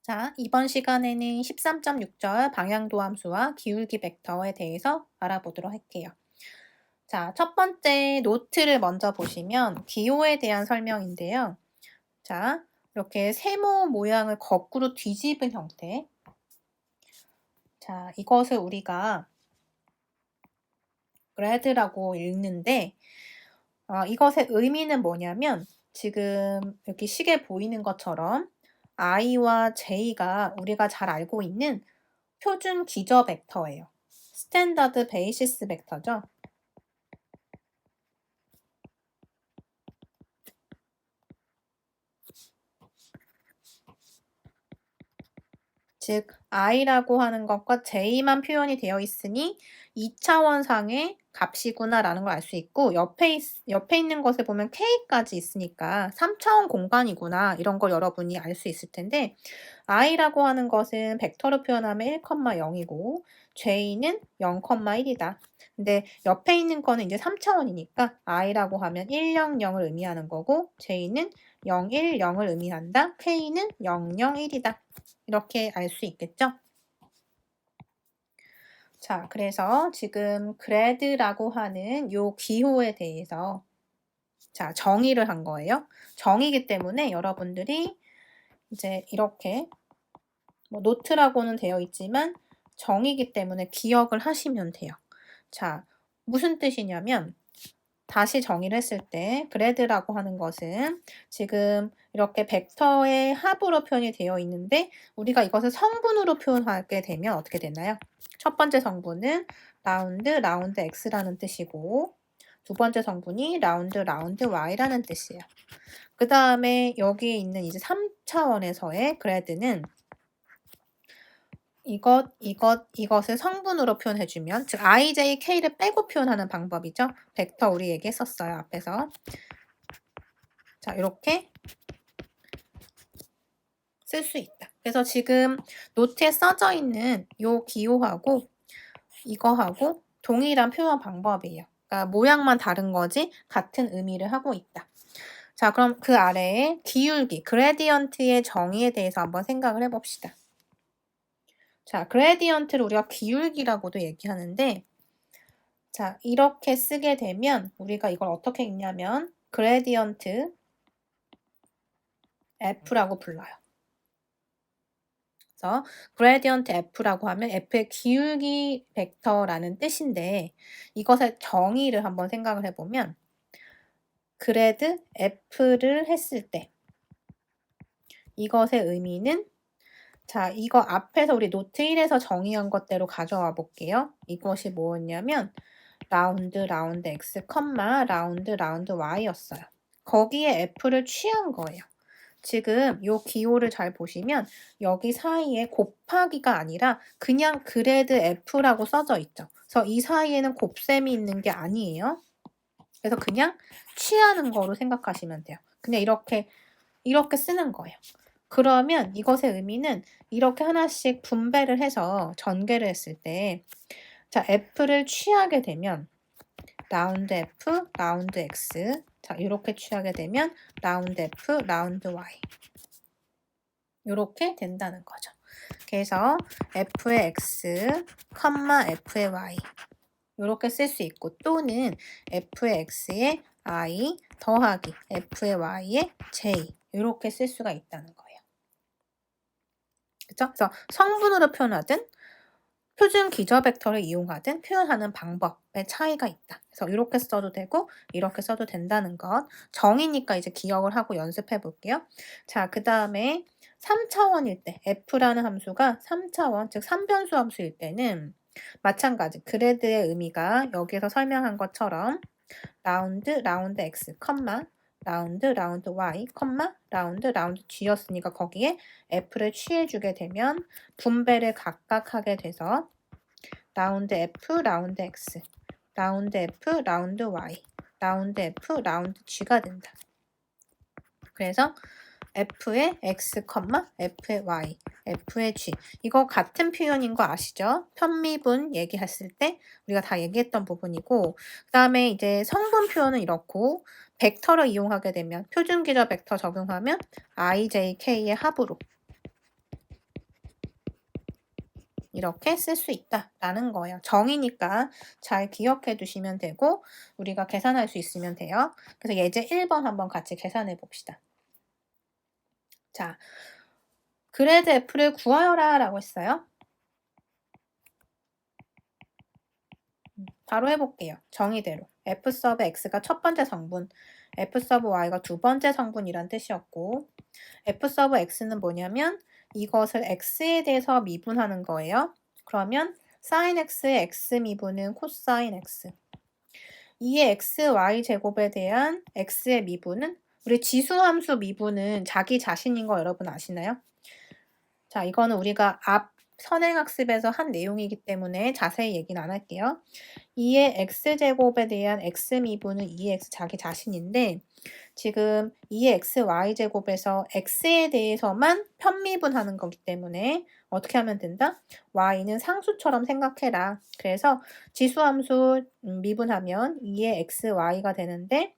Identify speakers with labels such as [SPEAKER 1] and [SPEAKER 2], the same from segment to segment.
[SPEAKER 1] 자, 이번 시간에는 13.6절 방향도 함수와 기울기 벡터에 대해서 알아보도록 할게요. 자, 첫 번째 노트를 먼저 보시면 기호에 대한 설명인데요. 자, 이렇게 세모 모양을 거꾸로 뒤집은 형태. 자, 이것을 우리가 그래드라고 읽는데 이것의 의미는 뭐냐면 지금 여기 식에 보이는 것처럼 i와 j가 우리가 잘 알고 있는 표준 기저 벡터예요. 스탠다드 베이시스 벡터죠. 즉 i라고 하는 것과 j만 표현이 되어 있으니 2차원상의 값이구나라는 걸 알 수 있고 옆에 있는 것에 보면 k까지 있으니까 3차원 공간이구나 이런 걸 여러분이 알 수 있을 텐데 i라고 하는 것은 벡터로 표현하면 1,0이고 j는 0,1이다. 근데 옆에 있는 거는 이제 3차원이니까 i라고 하면 1, 0, 0을 의미하는 거고 j는 0, 1, 0을 의미한다. k는 0, 0, 1이다. 이렇게 알 수 있겠죠? 자, 그래서 지금 그래드라고 하는 요 기호에 대해서 자, 정의를 한 거예요. 정의이기 때문에 여러분들이 이제 이렇게 노트라고는 되어 있지만 정의이기 때문에 기억을 하시면 돼요. 자, 무슨 뜻이냐면 다시 정의를 했을 때 그래드라고 하는 것은 지금 이렇게 벡터의 합으로 표현이 되어 있는데 우리가 이것을 성분으로 표현하게 되면 어떻게 되나요? 첫 번째 성분은 라운드 x라는 뜻이고 두 번째 성분이 라운드 y라는 뜻이에요. 그 다음에 여기에 있는 이제 3차원에서의 그래드는 이것을 성분으로 표현해주면 즉 i, j, k를 빼고 표현하는 방법이죠. 벡터 우리 얘기했었어요. 앞에서. 자, 이렇게 쓸 수 있다. 그래서 지금 노트에 써져 있는 요 기호하고 이거하고 동일한 표현 방법이에요. 그러니까 모양만 다른 거지 같은 의미를 하고 있다. 자, 그럼 그 아래에 기울기, 그레디언트의 정의에 대해서 한번 생각을 해봅시다. 자, 그레디언트를 우리가 기울기라고도 얘기하는데 자, 이렇게 쓰게 되면 우리가 이걸 어떻게 읽냐면 그레디언트 F라고 불러요. 그래서 그레디언트 F라고 하면 F의 기울기 벡터라는 뜻인데 이것의 정의를 한번 생각을 해보면 그레드 F를 했을 때 이것의 의미는 자, 이거 앞에서 우리 노트 1에서 정의한 것대로 가져와 볼게요. 이것이 뭐였냐면 라운드 x, 라운드 y였어요. 거기에 F를 취한 거예요. 지금 요 기호를 잘 보시면 여기 사이에 곱하기가 아니라 그냥 그레드 F라고 써져 있죠. 그래서 이 사이에는 곱셈이 있는 게 아니에요. 그래서 그냥 취하는 거로 생각하시면 돼요. 그냥 이렇게 쓰는 거예요. 그러면 이것의 의미는 이렇게 하나씩 분배를 해서 전개를 했을 때 자, F를 취하게 되면 라운드 F, 라운드 X 자, 이렇게 취하게 되면 라운드 F, 라운드 Y 이렇게 된다는 거죠. 그래서 F의 X, F의 Y 이렇게 쓸 수 있고 또는 F의 X에 I 더하기 F의 Y에 J 이렇게 쓸 수가 있다는 거예요. 그쵸? 그래서 성분으로 표현하든 표준 기저 벡터를 이용하든 표현하는 방법의 차이가 있다. 그래서 이렇게 써도 되고 이렇게 써도 된다는 것. 정의니까 이제 기억을 하고 연습해 볼게요. 자, 그 다음에 3차원일 때 F라는 함수가 3차원, 즉 3변수 함수일 때는 마찬가지 그레드의 의미가 여기에서 설명한 것처럼 라운드 x, 라운드 y, 라운드 g였으니까 거기에 f를 취해주게 되면 분배를 각각 하게 돼서 라운드 f, 라운드 x, 라운드 f, 라운드 y, 라운드 f, 라운드 g가 된다. 그래서 f의 x, f의 y, f의 g 이거 같은 표현인 거 아시죠? 편미분 얘기했을 때 우리가 다 얘기했던 부분이고 그 다음에 이제 성분 표현은 이렇고 벡터를 이용하게 되면 표준기저 벡터 적용하면 i, j, k의 합으로 이렇게 쓸 수 있다라는 거예요. 정의니까 잘 기억해 두시면 되고 우리가 계산할 수 있으면 돼요. 그래서 예제 1번 한번 같이 계산해 봅시다. 자, 그래드 F를 구하여라 라고 했어요. 바로 해볼게요. 정의대로. F 서브 X가 첫 번째 성분, F 서브 Y가 두 번째 성분이란 뜻이었고 F 서브 X는 뭐냐면 이것을 X에 대해서 미분하는 거예요. 그러면 sin X의 X 미분은 코사인 X. 이의 X, Y 제곱에 대한 X의 미분은 우리 지수함수 미분은 자기 자신인 거 여러분 아시나요? 자, 이거는 우리가 앞 선행학습에서 한 내용이기 때문에 자세히 얘기는 안 할게요. 2의 x제곱에 대한 x미분은 2x 자기 자신인데 지금 2의 xy제곱에서 x에 대해서만 편미분하는 거기 때문에 어떻게 하면 된다? y는 상수처럼 생각해라. 그래서 지수함수 미분하면 2의 xy가 되는데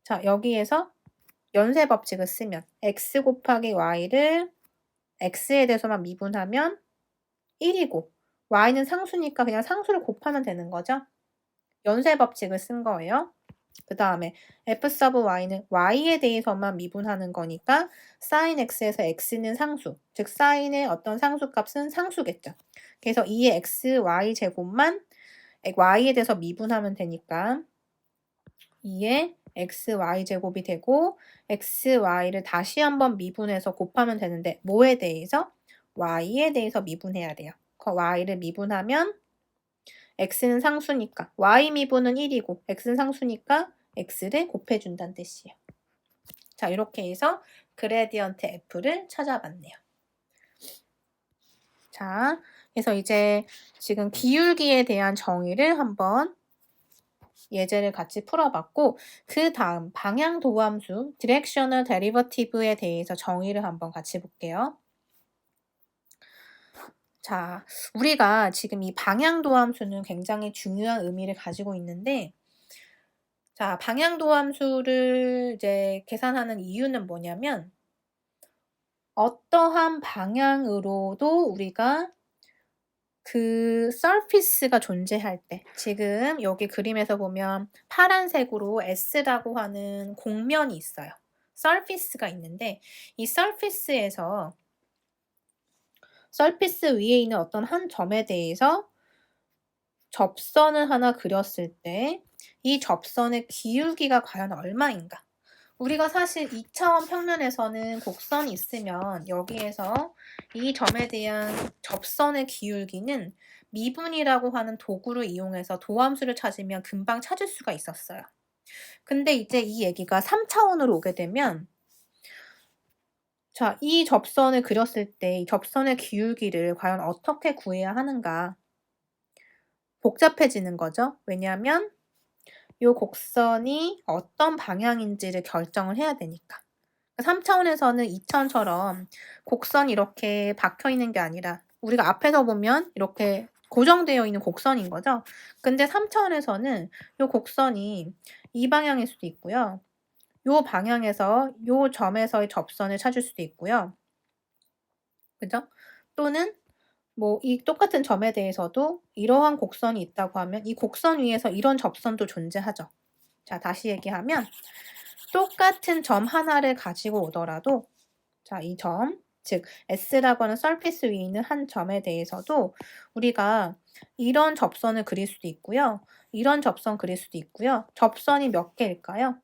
[SPEAKER 1] 자 여기에서 연쇄 법칙을 쓰면 x 곱하기 y를 x에 대해서만 미분하면 1이고 y는 상수니까 그냥 상수를 곱하면 되는 거죠. 연쇄 법칙을 쓴 거예요. 그 다음에 f 서브 y는 y에 대해서만 미분하는 거니까 sin x에서 x는 상수, 즉 sin의 어떤 상수값은 상수겠죠. 그래서 2의 x, y 제곱만 y에 대해서 미분하면 되니까 2의 x, y 제곱이 되고 x, y를 다시 한번 미분해서 곱하면 되는데 뭐에 대해서? y에 대해서 미분해야 돼요. 그 y를 미분하면 x는 상수니까 y 미분은 1이고 x는 상수니까 x를 곱해준다는 뜻이에요. 자, 이렇게 해서 그레디언트 f를 찾아봤네요. 자, 그래서 이제 지금 기울기에 대한 정의를 한번 예제를 같이 풀어봤고 그 다음 방향도함수 디렉셔널 데리버티브에 대해서 정의를 한번 같이 볼게요. 자, 우리가 지금 이 방향도함수는 굉장히 중요한 의미를 가지고 있는데 자, 방향도함수를 이제 계산하는 이유는 뭐냐면 어떠한 방향으로도 우리가 그 surface가 존재할 때 지금 여기 그림에서 보면 파란색으로 S라고 하는 공면이 있어요. surface가 있는데 이 surface에서 surface 위에 있는 어떤 한 점에 대해서 접선을 하나 그렸을 때 이 접선의 기울기가 과연 얼마인가? 우리가 사실 2차원 평면에서는 곡선이 있으면 여기에서 이 점에 대한 접선의 기울기는 미분이라고 하는 도구를 이용해서 도함수를 찾으면 금방 찾을 수가 있었어요. 근데 이제 이 얘기가 3차원으로 오게 되면 자, 이 접선을 그렸을 때 이 접선의 기울기를 과연 어떻게 구해야 하는가? 복잡해지는 거죠. 왜냐하면 이 곡선이 어떤 방향인지를 결정을 해야 되니까. 3차원에서는 2차원처럼 곡선이 이렇게 박혀 있는 게 아니라 우리가 앞에서 보면 이렇게 고정되어 있는 곡선인 거죠. 근데 3차원에서는 이 곡선이 이 방향일 수도 있고요. 이 방향에서 이 점에서의 접선을 찾을 수도 있고요. 그죠? 또는 뭐 이 똑같은 점에 대해서도 이러한 곡선이 있다고 하면 이 곡선 위에서 이런 접선도 존재하죠. 자, 다시 얘기하면 똑같은 점 하나를 가지고 오더라도 자, 이 점, 즉 S라고 하는 서피스 위에 있는 한 점에 대해서도 우리가 이런 접선을 그릴 수도 있고요. 이런 접선 그릴 수도 있고요. 접선이 몇 개일까요?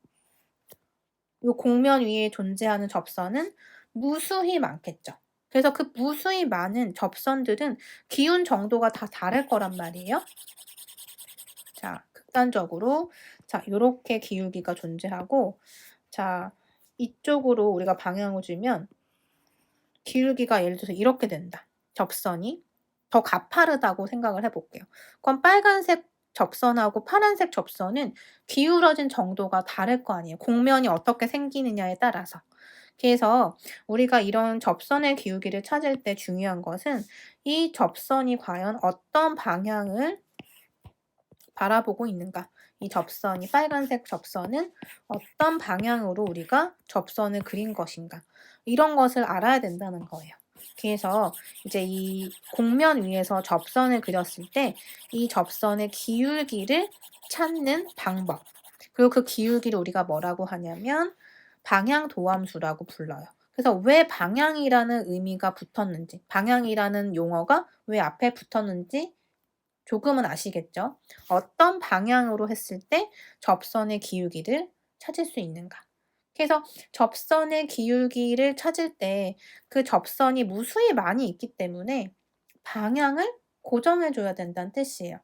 [SPEAKER 1] 이 공면 위에 존재하는 접선은 무수히 많겠죠. 그래서 그 무수히 많은 접선들은 기운 정도가 다 다를 거란 말이에요. 자, 극단적으로 자, 요렇게 기울기가 존재하고 자, 이쪽으로 우리가 방향을 주면 기울기가 예를 들어서 이렇게 된다. 접선이 더 가파르다고 생각을 해볼게요. 그럼 빨간색 접선하고 파란색 접선은 기울어진 정도가 다를 거 아니에요. 공면이 어떻게 생기느냐에 따라서. 그래서 우리가 이런 접선의 기울기를 찾을 때 중요한 것은 이 접선이 과연 어떤 방향을 바라보고 있는가. 이 접선이 빨간색 접선은 어떤 방향으로 우리가 접선을 그린 것인가. 이런 것을 알아야 된다는 거예요. 그래서 이제 이 곡면 위에서 접선을 그렸을 때 이 접선의 기울기를 찾는 방법. 그리고 그 기울기를 우리가 뭐라고 하냐면 방향도함수라고 불러요. 그래서 왜 방향이라는 의미가 붙었는지, 방향이라는 용어가 왜 앞에 붙었는지 조금은 아시겠죠? 어떤 방향으로 했을 때 접선의 기울기를 찾을 수 있는가? 그래서 접선의 기울기를 찾을 때 그 접선이 무수히 많이 있기 때문에 방향을 고정해 줘야 된다는 뜻이에요.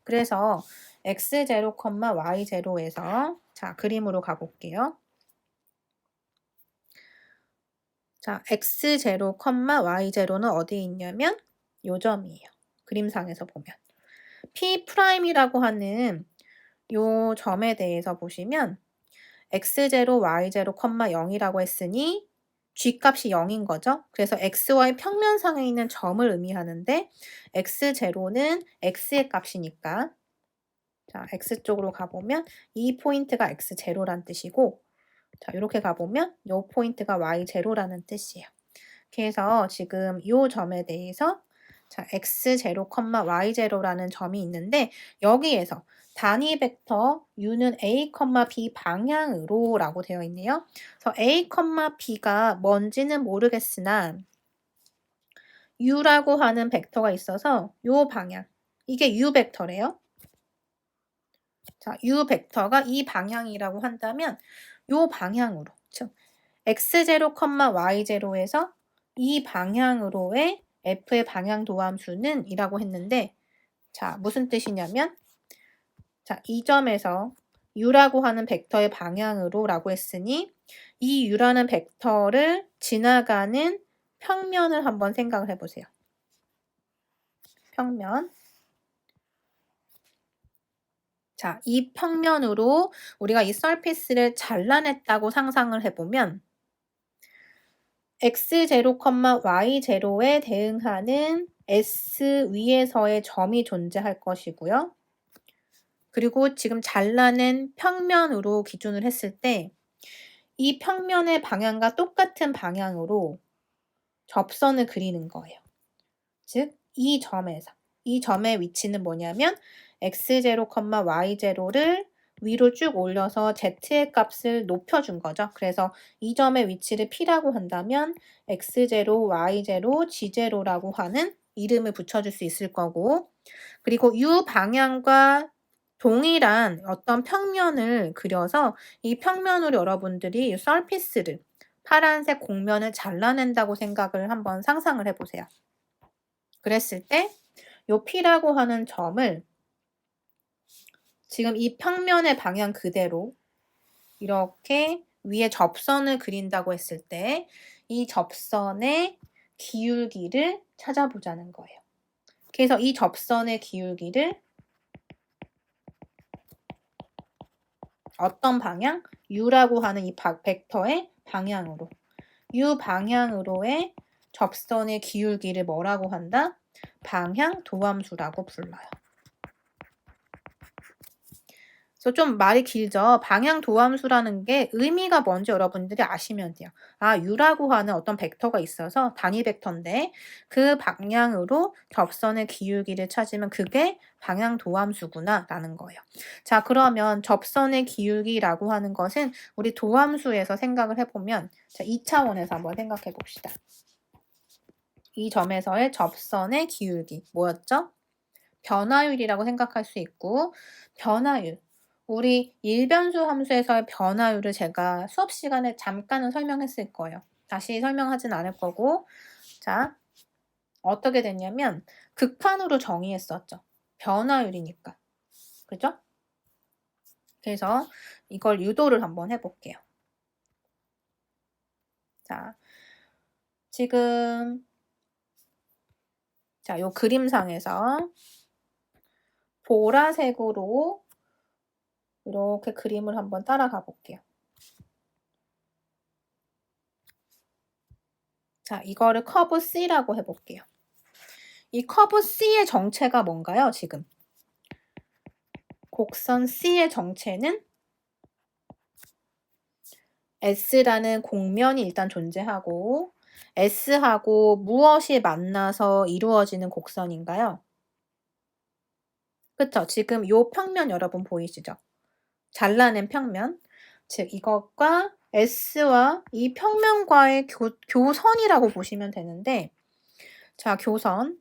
[SPEAKER 1] 그래서 x0, y0에서 자, 그림으로 가볼게요. 자, x0, y0는 어디에 있냐면 요 점이에요. 그림상에서 보면. P'이라고 하는 요 점에 대해서 보시면 x0, y0, 0이라고 했으니 g값이 0인 거죠. 그래서 xy 평면상에 있는 점을 의미하는데 x0는 x의 값이니까 자, x쪽으로 가보면 이 포인트가 x0란 뜻이고 자, 이렇게 가보면 요 포인트가 y0라는 뜻이에요. 그래서 지금 요 점에 대해서 자, x0, y0라는 점이 있는데 여기에서 단위 벡터 u는 a, b 방향으로 라고 되어 있네요. 그래서 a, b가 뭔지는 모르겠으나 u라고 하는 벡터가 있어서 요 방향, 이게 u 벡터래요. 자, u 벡터가 이 방향이라고 한다면 요 방향으로, 즉 x0, y0에서 이 방향으로의 f의 방향도함수는 이라고 했는데 자, 무슨 뜻이냐면 자, 이 점에서 u라고 하는 벡터의 방향으로 라고 했으니 이 u라는 벡터를 지나가는 평면을 한번 생각을 해보세요. 평면. 자, 이 평면으로 우리가 이 서피스를 잘라냈다고 상상을 해보면 x0, y0에 대응하는 s 위에서의 점이 존재할 것이고요. 그리고 지금 잘라낸 평면으로 기준을 했을 때 이 평면의 방향과 똑같은 방향으로 접선을 그리는 거예요. 즉, 이 점에서. 이 점의 위치는 뭐냐면 x0, y0를 위로 쭉 올려서 z의 값을 높여준 거죠. 그래서 이 점의 위치를 P라고 한다면 x0, y0, g0라고 하는 이름을 붙여줄 수 있을 거고 그리고 u 방향과 동일한 어떤 평면을 그려서 이 평면으로 여러분들이 이 서피스를 파란색 곡면을 잘라낸다고 생각을 한번 상상을 해보세요. 그랬을 때 요 P라고 하는 점을 지금 이 평면의 방향 그대로 이렇게 위에 접선을 그린다고 했을 때 이 접선의 기울기를 찾아보자는 거예요. 그래서 이 접선의 기울기를 어떤 방향? U라고 하는 이 벡터의 방향으로. U 방향으로의 접선의 기울기를 뭐라고 한다? 방향도함수라고 불러요. 그래서 좀 말이 길죠. 방향도함수라는 게 의미가 뭔지 여러분들이 아시면 돼요. 아, U라고 하는 어떤 벡터가 있어서 단위 벡터인데 그 방향으로 접선의 기울기를 찾으면 그게 방향도함수구나 라는 거예요. 자, 그러면 접선의 기울기라고 하는 것은 우리 도함수에서 생각을 해보면 자, 2차원에서 한번 생각해 봅시다. 이 점에서의 접선의 기울기 뭐였죠? 변화율이라고 생각할 수 있고 변화율 우리 일변수 함수에서의 변화율을 제가 수업 시간에 잠깐은 설명했을 거예요. 다시 설명하진 않을 거고 자 어떻게 됐냐면 극한으로 정의했었죠. 변화율이니까. 그죠? 그래서 이걸 유도를 한번 해볼게요. 자 지금 자, 요 그림상에서 보라색으로 이렇게 그림을 한번 따라가 볼게요. 자, 이거를 커브 C라고 해볼게요. 이 커브 C의 정체가 뭔가요, 지금? 곡선 C의 정체는 S라는 곡면이 일단 존재하고 S하고 무엇이 만나서 이루어지는 곡선인가요? 그쵸. 지금 요 평면 여러분 보이시죠? 잘라낸 평면. 즉 이것과 S와 이 평면과의 교선이라고 보시면 되는데, 자, 교선.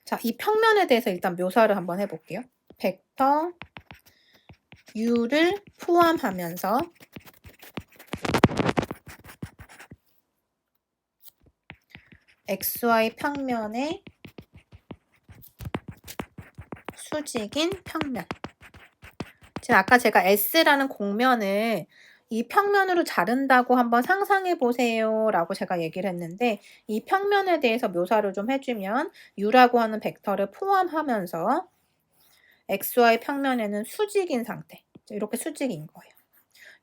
[SPEAKER 1] 자, 이 평면에 대해서 일단 묘사를 한번 해볼게요. 벡터 U를 포함하면서 XY 평면의 수직인 평면. 지금 아까 제가 S라는 곡면을 이 평면으로 자른다고 한번 상상해 보세요 라고 제가 얘기를 했는데, 이 평면에 대해서 묘사를 좀 해주면 U라고 하는 벡터를 포함하면서 XY 평면에는 수직인 상태, 이렇게 수직인 거예요.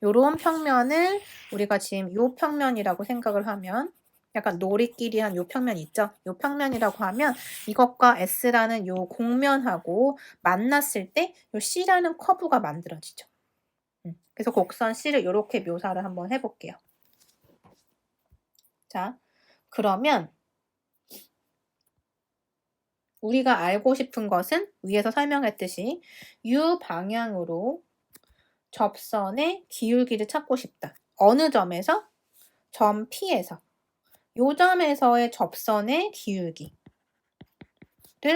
[SPEAKER 1] 요런 평면을 우리가 지금 요 평면이라고 생각을 하면, 약간 놀이끼리 한 요 평면 있죠? 요 평면이라고 하면 이것과 S라는 요 곡면하고 만났을 때 요 C라는 커브가 만들어지죠. 그래서 곡선 C를 요렇게 묘사를 한번 해볼게요. 자, 그러면 우리가 알고 싶은 것은 위에서 설명했듯이 U 방향으로 접선의 기울기를 찾고 싶다. 어느 점에서? 점 P에서. 요 점에서의 접선의 기울기를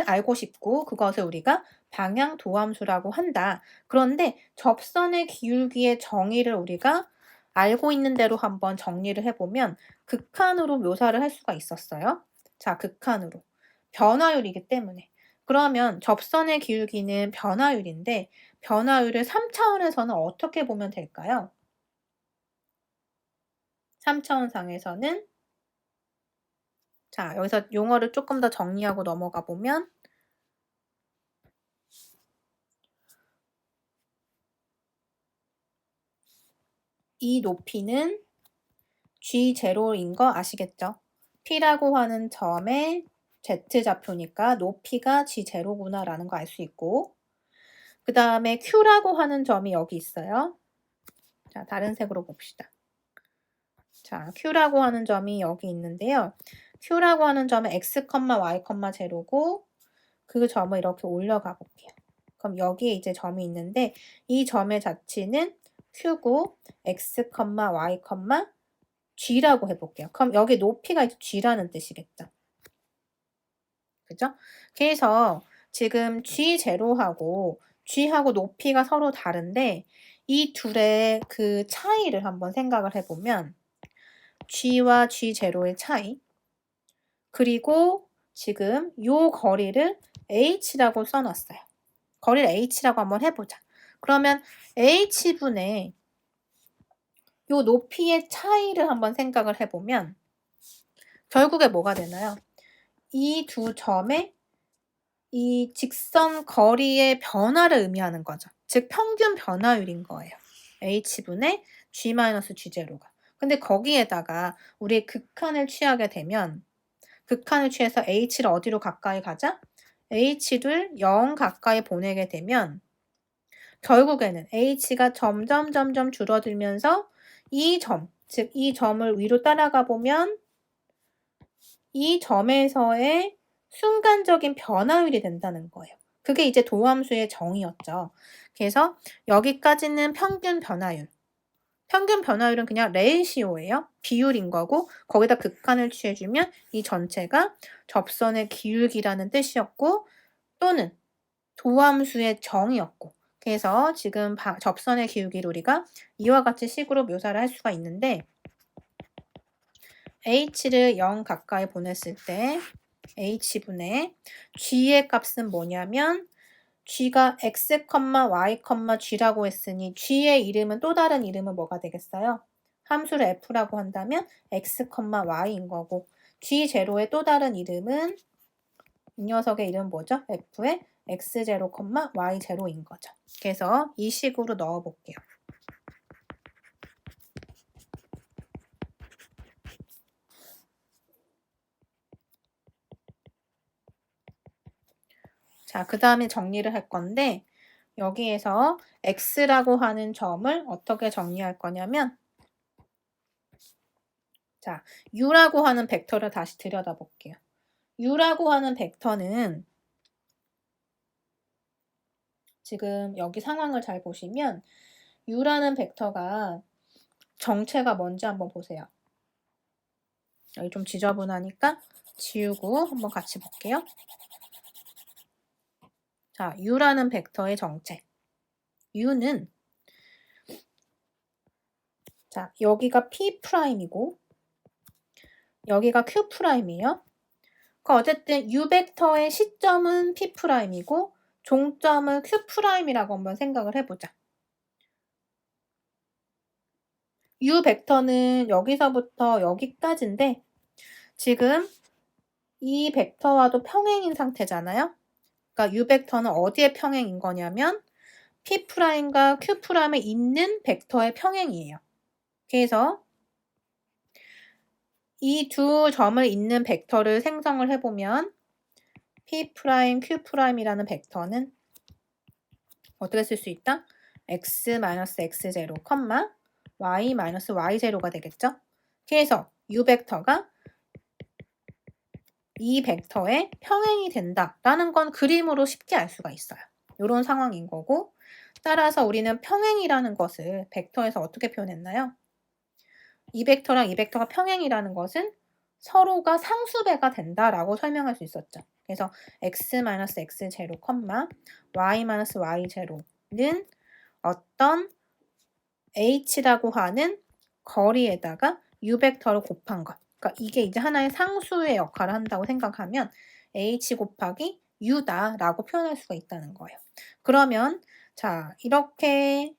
[SPEAKER 1] 알고 싶고, 그것을 우리가 방향 도함수라고 한다. 그런데 접선의 기울기의 정의를 우리가 알고 있는 대로 한번 정리를 해보면 극한으로 묘사를 할 수가 있었어요. 자, 극한으로. 변화율이기 때문에. 그러면 접선의 기울기는 변화율인데, 변화율을 3차원에서는 어떻게 보면 될까요? 3차원상에서는, 자, 여기서 용어를 조금 더 정리하고 넘어가 보면, 이 높이는 G0인 거 아시겠죠? P라고 하는 점의 Z좌표니까 높이가 G0구나 라는 거 알 수 있고, 그 다음에 Q라고 하는 점이 여기 있어요. 자, 다른 색으로 봅시다. 자, Q라고 하는 점이 여기 있는데요. Q라고 하는 점은 X, Y, 0고 그 점을 이렇게 올려가 볼게요. 그럼 여기에 이제 점이 있는데 이 점의 자취는 Q고 X, Y, G라고 해볼게요. 그럼 여기 높이가 이제 G라는 뜻이겠죠. 그죠? 그래서 지금 G0하고 G하고 높이가 서로 다른데 이 둘의 그 차이를 한번 생각을 해보면 G와 G0의 차이, 그리고 지금 요 거리를 H라고 써놨어요. 거리를 H라고 한번 해보자. 그러면 H분의 요 높이의 차이를 한번 생각을 해보면 결국에 뭐가 되나요? 이 두 점의 이 직선 거리의 변화를 의미하는 거죠. 즉 평균 변화율인 거예요. H분의 G-G0가. 근데 거기에다가 우리 극한을 취하게 되면 극한을 취해서 H를 어디로 가까이 가자? H를 0 가까이 보내게 되면 결국에는 H가 점점 줄어들면서 이 점, 즉 이 점을 위로 따라가 보면 이 점에서의 순간적인 변화율이 된다는 거예요. 그게 이제 도함수의 정의였죠. 그래서 여기까지는 평균 변화율. 평균 변화율은 그냥 레이시오예요. 비율인 거고 거기다 극한을 취해주면 이 전체가 접선의 기울기라는 뜻이었고 또는 도함수의 정의였고, 그래서 지금 접선의 기울기를 우리가 이와 같이 식으로 묘사를 할 수가 있는데 H를 0 가까이 보냈을 때 H분의 G의 값은 뭐냐면 G가 X, Y, G라고 했으니 G의 이름은 또 다른 이름은 뭐가 되겠어요? 함수를 F라고 한다면 X, Y인 거고 G0의 또 다른 이름은 이 녀석의 이름은 뭐죠? F의 X0, Y0인 거죠. 그래서 이 식으로 넣어 볼게요. 자, 그 다음에 정리를 할 건데 여기에서 X라고 하는 점을 어떻게 정리할 거냐면 자, u라고 하는 벡터를 다시 들여다볼게요. u라고 하는 벡터는 지금 여기 상황을 잘 보시면 u라는 벡터가 정체가 뭔지 한번 보세요. 여기 좀 지저분하니까 지우고 한번 같이 볼게요. 자, u라는 벡터의 정체. u는 자, 여기가 P'이고 여기가 Q'이에요. 어쨌든 u 벡터의 시점은 P'이고 종점을 Q'이라고 한번 생각을 해보자. u 벡터는 여기서부터 여기까지인데 지금 이 벡터와도 평행인 상태잖아요. 그러니까 u 벡터는 어디에 평행인 거냐면 P'과 Q'에 있는 벡터의 평행이에요. 그래서 이 두 점을 잇는 벡터를 생성을 해보면 P', Q'이라는 벡터는 어떻게 쓸 수 있다? x-x0, y-y0가 되겠죠? 그래서 u 벡터가 이 벡터의 평행이 된다라는 건 그림으로 쉽게 알 수가 있어요. 이런 상황인 거고 따라서 우리는 평행이라는 것을 벡터에서 어떻게 표현했나요? 이 벡터랑 이 벡터가 평행이라는 것은 서로가 상수배가 된다라고 설명할 수 있었죠. 그래서 x-x0, y-y0는 어떤 h라고 하는 거리에다가 u 벡터를 곱한 것. 그러니까 이게 이제 하나의 상수의 역할을 한다고 생각하면 h 곱하기 u다라고 표현할 수가 있다는 거예요. 그러면 자, 이렇게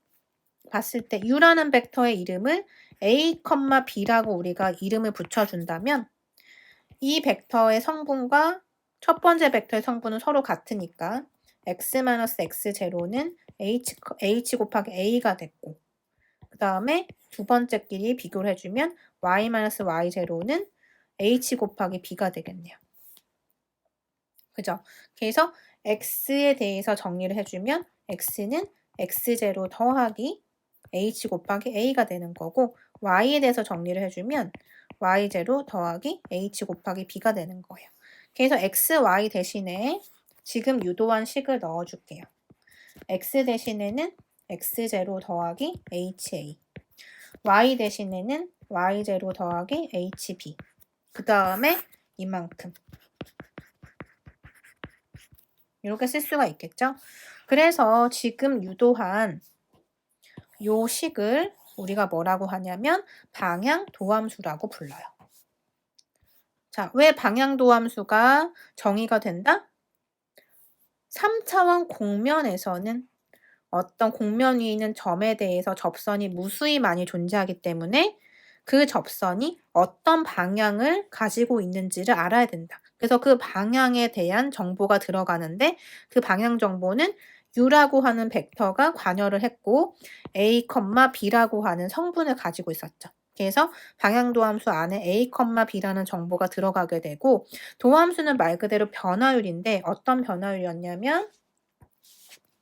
[SPEAKER 1] 봤을 때 u라는 벡터의 이름을 a, b라고 우리가 이름을 붙여준다면 이 벡터의 성분과 첫 번째 벡터의 성분은 서로 같으니까 x-x0는 h 곱하기 a가 됐고 그 다음에 두 번째끼리 비교를 해주면 y-y0는 h 곱하기 b가 되겠네요. 그죠? 그래서 x에 대해서 정리를 해주면 x는 x0 더하기 h 곱하기 a가 되는 거고 y에 대해서 정리를 해주면 y0 더하기 h 곱하기 b가 되는 거예요. 그래서 x, y 대신에 지금 유도한 식을 넣어줄게요. x 대신에는 x0 더하기 ha y 대신에는 y0 더하기 hb 그 다음에 이만큼 이렇게 쓸 수가 있겠죠? 그래서 지금 유도한 요 식을 우리가 뭐라고 하냐면 방향도함수라고 불러요. 자, 왜 방향도함수가 정의가 된다? 3차원 공면에서는 어떤 공면 위에 있는 점에 대해서 접선이 무수히 많이 존재하기 때문에 그 접선이 어떤 방향을 가지고 있는지를 알아야 된다. 그래서 그 방향에 대한 정보가 들어가는데 그 방향 정보는 u라고 하는 벡터가 관여를 했고 a, b라고 하는 성분을 가지고 있었죠. 그래서 방향도함수 안에 a, b라는 정보가 들어가게 되고 도함수는 말 그대로 변화율인데 어떤 변화율이었냐면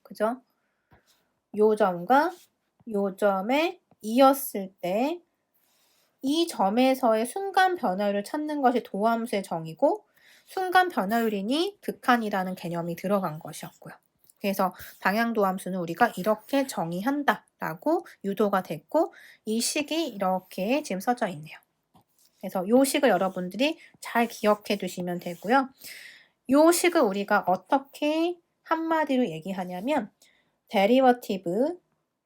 [SPEAKER 1] 그죠? 요 점과 요 점에 이었을 때 이 점에서의 순간 변화율을 찾는 것이 도함수의 정의고 순간 변화율이니 극한이라는 개념이 들어간 것이었고요. 그래서 방향도함수는 우리가 이렇게 정의한다라고 유도가 됐고 이 식이 이렇게 지금 써져 있네요. 그래서 이 식을 여러분들이 잘 기억해 두시면 되고요. 이 식을 우리가 어떻게 한마디로 얘기하냐면 데리버티브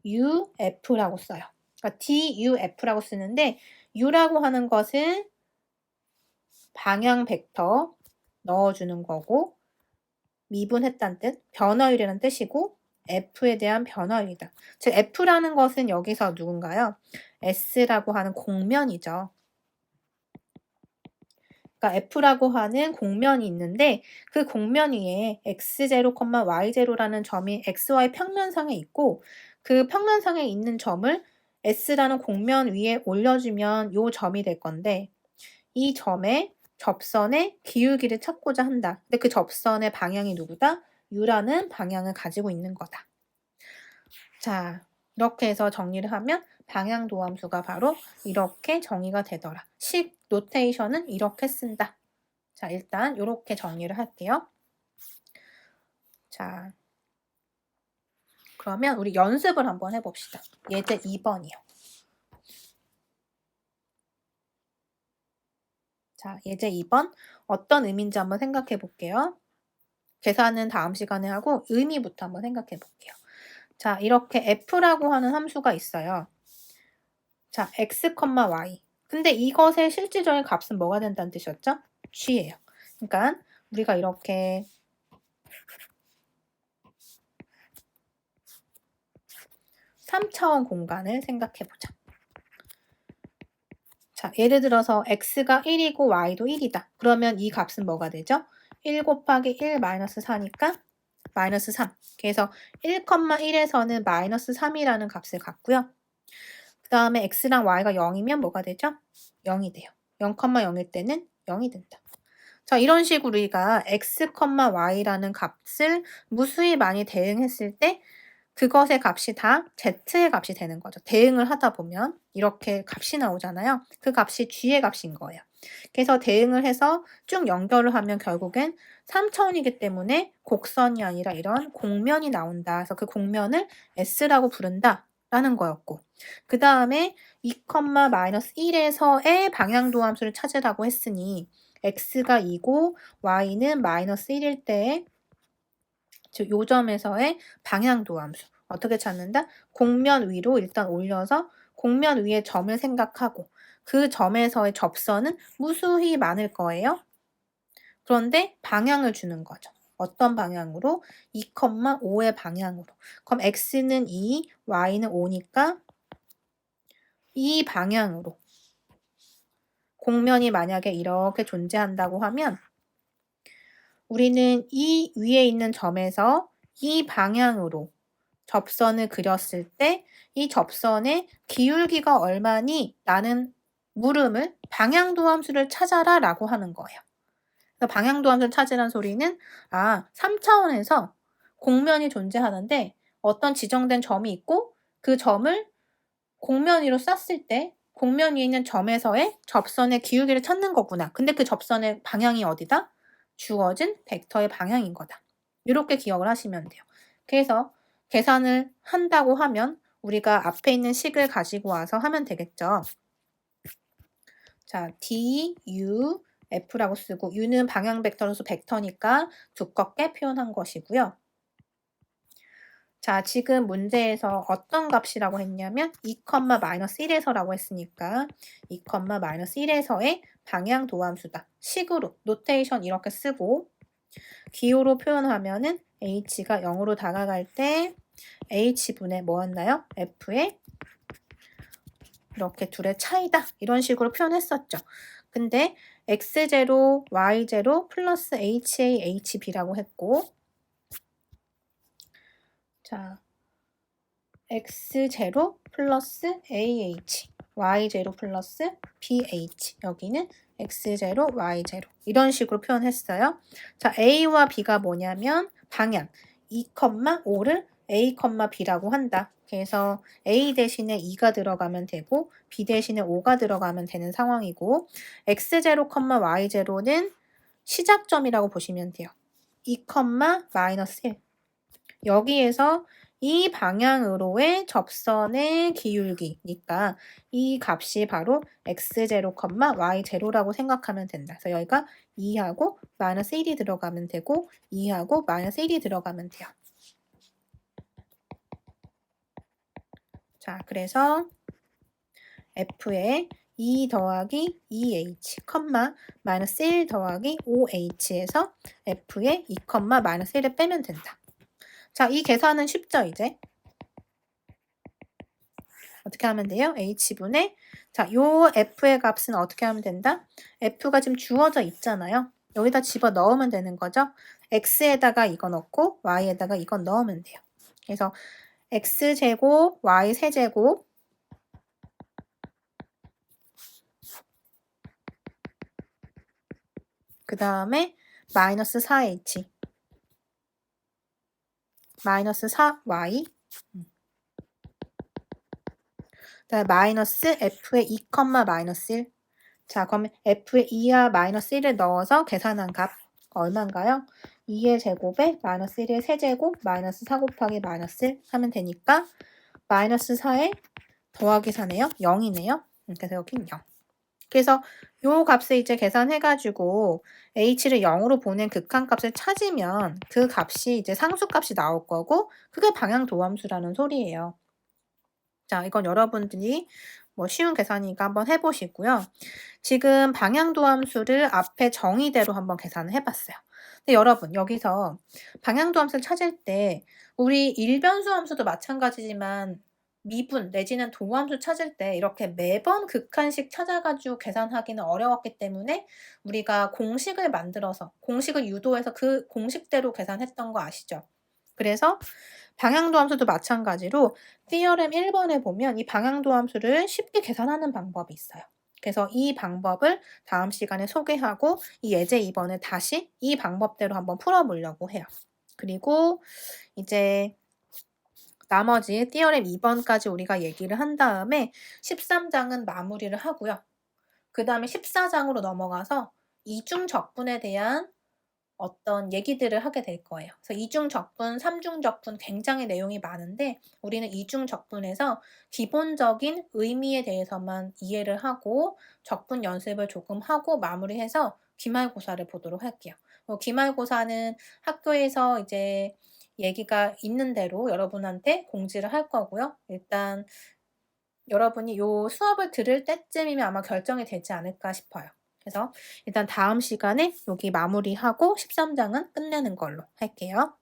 [SPEAKER 1] UF라고 써요. 그러니까 DUF라고 쓰는데 U라고 하는 것은 방향 벡터 넣어주는 거고 미분했다는 뜻, 변화율이라는 뜻이고 F에 대한 변화율이다. 즉 F라는 것은 여기서 누군가요? S라고 하는 공면이죠. 그러니까 F라고 하는 공면이 있는데 그 공면 위에 x0, y0라는 점이 xy 평면상에 있고 그 평면상에 있는 점을 S라는 공면 위에 올려주면 요 점이 될 건데 이 점의 접선의 기울기를 찾고자 한다. 근데 그 접선의 방향이 누구다? U라는 방향을 가지고 있는 거다. 자, 이렇게 해서 정리를 하면 방향도함수가 바로 이렇게 정의가 되더라. 식 노테이션은 이렇게 쓴다. 자, 일단 이렇게 정리를 할게요. 자, 그러면 우리 연습을 한번 해봅시다. 예제 2번이요. 자, 예제 2번 어떤 의미인지 한번 생각해 볼게요. 계산은 다음 시간에 하고 의미부터 한번 생각해 볼게요. 자, 이렇게 f라고 하는 함수가 있어요. 자, x, y. 근데 이것의 실질적인 값은 뭐가 된다는 뜻이었죠? g예요. 그러니까 우리가 이렇게 3차원 공간을 생각해 보자. 자, 예를 들어서 x가 1이고 y도 1이다. 그러면 이 값은 뭐가 되죠? 1 곱하기 1 마이너스 4니까 마이너스 3. 그래서 1,1에서는 마이너스 3이라는 값을 갖고요. 그 다음에 x랑 y가 0이면 뭐가 되죠? 0이 돼요. 0,0일 때는 0이 된다. 자, 이런 식으로 우리가 x, y라는 값을 무수히 많이 대응했을 때 그것의 값이 다 z의 값이 되는 거죠. 대응을 하다 보면 이렇게 값이 나오잖아요. 그 값이 g의 값인 거예요. 그래서 대응을 해서 쭉 연결을 하면 결국엔 3차원이기 때문에 곡선이 아니라 이런 공면이 나온다. 그래서 그 공면을 s라고 부른다. 라는 거였고 그 다음에 2,-1에서의 방향도함수를 찾으라고 했으니 x가 2고 y는 마이너스 1일 때 즉 요점에서의 방향도함수 어떻게 찾는다? 공면 위로 일단 올려서 공면 위에 점을 생각하고 그 점에서의 접선은 무수히 많을 거예요. 그런데 방향을 주는 거죠. 어떤 방향으로? 2,5의 방향으로. 그럼 x는 2, y는 5니까 이 방향으로 공면이 만약에 이렇게 존재한다고 하면 우리는 이 위에 있는 점에서 이 방향으로 접선을 그렸을 때 이 접선의 기울기가 얼마니? 라는 물음을 방향도함수를 찾아라 라고 하는 거예요. 그래서 방향도함수를 찾으란 소리는 3차원에서 공면이 존재하는데 어떤 지정된 점이 있고 그 점을 공면 위로 쐈을 때 공면 위에 있는 점에서의 접선의 기울기를 찾는 거구나. 근데 그 접선의 방향이 어디다? 주어진 벡터의 방향인 거다. 이렇게 기억을 하시면 돼요. 그래서 계산을 한다고 하면 우리가 앞에 있는 식을 가지고 와서 하면 되겠죠. 자, D, U, F라고 쓰고 U는 방향 벡터로서 벡터니까 두껍게 표현한 것이고요. 자, 지금 문제에서 어떤 값이라고 했냐면 2,-1에서라고 했으니까 2,-1에서의 방향 도함수다. 식으로 노테이션 이렇게 쓰고 기호로 표현하면은 h가 0으로 다가갈 때 h분의 뭐였나요? f의 이렇게 둘의 차이다. 이런 식으로 표현했었죠. 근데 x0, y0 플러스 ha, hb라고 했고 자, x0 플러스 AH, y0 플러스 BH. 여기는 x0, y0. 이런 식으로 표현했어요. 자, A와 B가 뭐냐면 방향 2,5를 A, B라고 한다. 그래서 A 대신에 2가 들어가면 되고 B 대신에 5가 들어가면 되는 상황이고 x0, y0는 시작점이라고 보시면 돼요. 2, 마이너스 1. 여기에서 이 방향으로의 접선의 기울기니까 이 값이 바로 x0, y0라고 생각하면 된다. 그래서 여기가 2하고 마이너스 1이 들어가면 되고 2하고 마이너스 1이 들어가면 돼요. 자, 그래서 f에 2 더하기 2h, 마이너스 1 더하기 5h에서 f에 2, 마이너스 1을 빼면 된다. 자, 이 계산은 쉽죠, 이제? 어떻게 하면 돼요? h분의 자, 요 f의 값은 어떻게 하면 된다? f가 지금 주어져 있잖아요. 여기다 집어 넣으면 되는 거죠. x에다가 이거 넣고 y에다가 이건 넣으면 돼요. 그래서 x제곱, y 세제곱 그 다음에 마이너스 4h 마이너스 4y 자, 마이너스 f의 2, 마이너스 1. 자, 그럼 f의 2와 마이너스 1을 넣어서 계산한 값 얼마인가요? 2의 제곱에 마이너스 1의 세제곱 마이너스 4 곱하기 마이너스 1 하면 되니까 마이너스 4에 더하기 4네요. 0이네요. 그래서 여긴 0. 그래서 요 값을 이제 계산해가지고 h를 0으로 보낸 극한값을 찾으면 그 값이 이제 상수값이 나올 거고 그게 방향도함수라는 소리예요. 자, 이건 여러분들이 뭐 쉬운 계산이니까 한번 해보시고요. 지금 방향도함수를 앞에 정의대로 한번 계산을 해봤어요. 근데 여러분 여기서 방향도함수를 찾을 때 우리 일변수 함수도 마찬가지지만 미분 내지는 도함수 찾을 때 이렇게 매번 극한식 찾아가지고 계산하기는 어려웠기 때문에 우리가 공식을 만들어서 공식을 유도해서 그 공식대로 계산했던 거 아시죠? 그래서 방향도함수도 마찬가지로 티어렘 1번에 보면 이 방향도함수를 쉽게 계산하는 방법이 있어요. 그래서 이 방법을 다음 시간에 소개하고 이 예제 2번을 다시 이 방법대로 한번 풀어보려고 해요. 그리고 이제 나머지 티어렘 2번까지 우리가 얘기를 한 다음에 13장은 마무리를 하고요. 그 다음에 14장으로 넘어가서 이중적분에 대한 어떤 얘기들을 하게 될 거예요. 그래서 이중적분, 삼중적분 굉장히 내용이 많은데 우리는 이중적분에서 기본적인 의미에 대해서만 이해를 하고 적분 연습을 조금 하고 마무리해서 기말고사를 보도록 할게요. 기말고사는 학교에서 이제 얘기가 있는 대로 여러분한테 공지를 할 거고요. 일단 여러분이 요 수업을 들을 때쯤이면 아마 결정이 되지 않을까 싶어요. 그래서 일단 다음 시간에 여기 마무리하고 13장은 끝내는 걸로 할게요.